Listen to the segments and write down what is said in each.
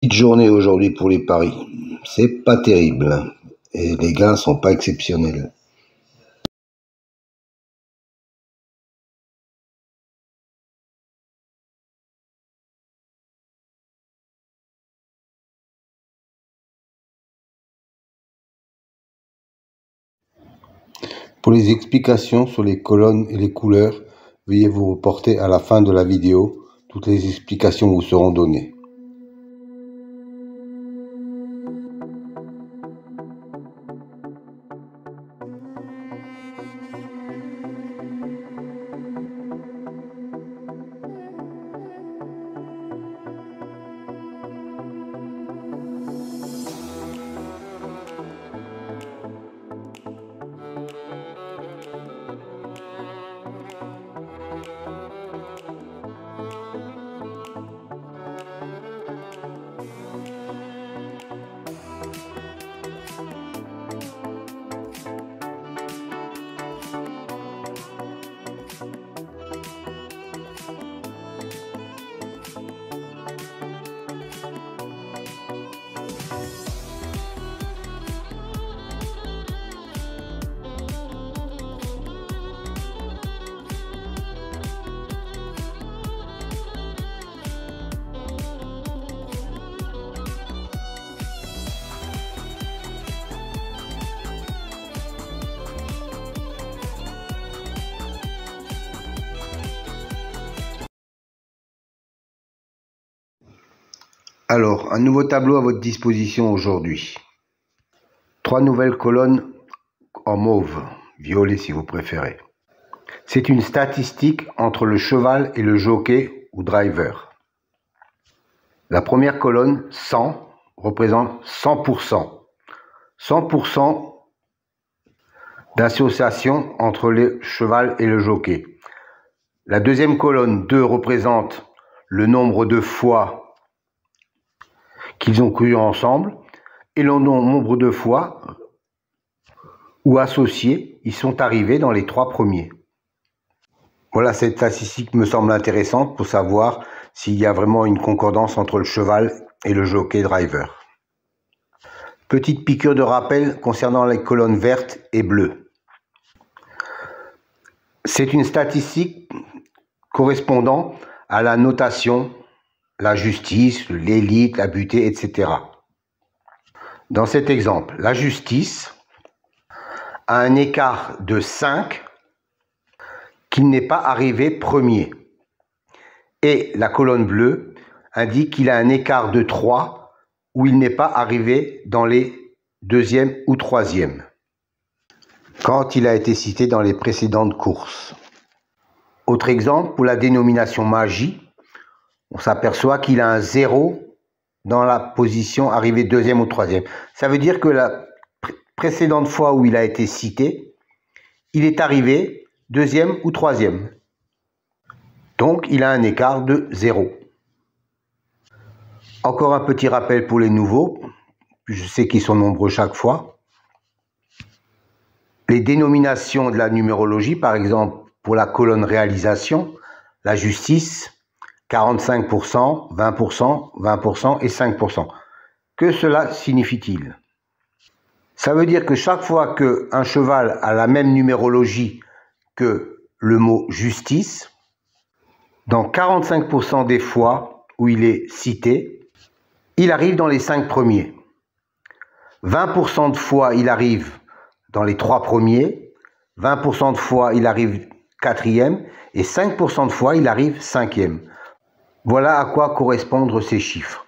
Petite journée aujourd'hui pour les paris. C'est pas terrible et les gains sont pas exceptionnels. Pour les explications sur les colonnes et les couleurs, veuillez vous reporter à la fin de la vidéo. Toutes les explications vous seront données. Alors, un nouveau tableau à votre disposition aujourd'hui. 3 nouvelles colonnes en mauve, violet si vous préférez. C'est une statistique entre le cheval et le jockey ou driver. La première colonne, 100, représente 100%. 100% d'association entre le cheval et le jockey. La deuxième colonne, 2, représente le nombre de fois qu'ils ont couru ensemble et le nombre de fois où associés ils sont arrivés dans les 3 premiers. Voilà, cette statistique me semble intéressante pour savoir s'il y a vraiment une concordance entre le cheval et le jockey driver. Petite piqûre de rappel concernant les colonnes vertes et bleues. C'est une statistique correspondant à la notation, la justice, l'élite, la butée, etc. Dans cet exemple, la justice a un écart de 5 qu'il n'est pas arrivé premier. Et la colonne bleue indique qu'il a un écart de 3 où il n'est pas arrivé dans les 2e ou 3e, quand il a été cité dans les précédentes courses. Autre exemple, pour la dénomination magie, on s'aperçoit qu'il a un 0 dans la position arrivée 2e ou 3e. Ça veut dire que la précédente fois où il a été cité, il est arrivé 2e ou 3e. Donc, il a un écart de 0. Encore un petit rappel pour les nouveaux. Je sais qu'ils sont nombreux chaque fois. Les dénominations de la numérologie, par exemple, pour la colonne réalisation, la justice, 45%, 20%, 20% et 5%. Que cela signifie-t-il? Ça veut dire que chaque fois qu'un cheval a la même numérologie que le mot justice, dans 45% des fois où il est cité, il arrive dans les 5 premiers. 20% de fois, il arrive dans les 3 premiers. 20% de fois, il arrive 4e. Et 5% de fois, il arrive 5e. Voilà à quoi correspondent ces chiffres.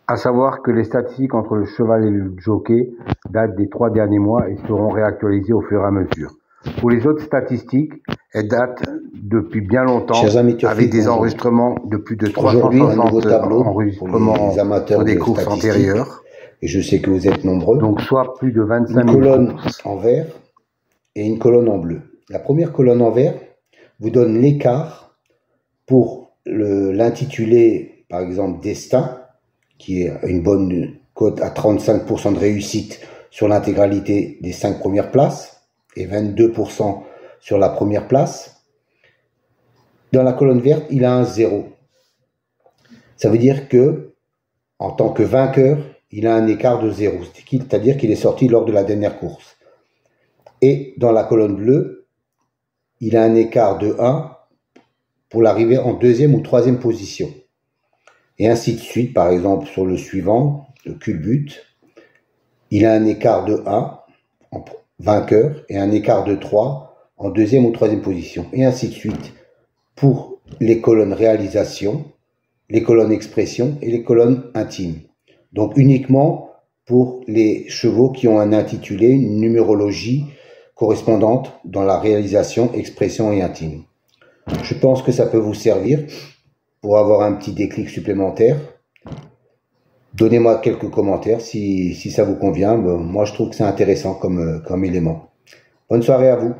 À savoir que les statistiques entre le cheval et le jockey datent des 3 derniers mois et seront réactualisées au fur et à mesure. Pour les autres statistiques, elles datent depuis bien longtemps, avec des enregistrements de plus de 360 enregistrements sur des courses antérieures. Et je sais que vous êtes nombreux. Donc soit plus de 25 000 colonne en vert et une colonne en bleu. La première colonne en vert vous donne l'écart pour l'intitulé, par exemple, Destin, qui est une bonne cote à 35% de réussite sur l'intégralité des 5 premières places et 22% sur la première place. Dans la colonne verte, il a un 0. Ça veut dire que en tant que vainqueur, il a un écart de 0, c'est-à-dire qu'il est sorti lors de la dernière course. Et dans la colonne bleue, il a un écart de 1 pour l'arrivée en deuxième ou troisième position. Et ainsi de suite, par exemple, sur le suivant, le culbute, il a un écart de 1 en vainqueur et un écart de 3 en deuxième ou troisième position. Et ainsi de suite pour les colonnes réalisation, les colonnes expression et les colonnes intimes. Donc uniquement pour les chevaux qui ont un intitulé, une numérologie correspondante dans la réalisation, expression et intime. Je pense que ça peut vous servir pour avoir un petit déclic supplémentaire. Donnez-moi quelques commentaires si ça vous convient. Moi, je trouve que c'est intéressant comme élément. Bonne soirée à vous.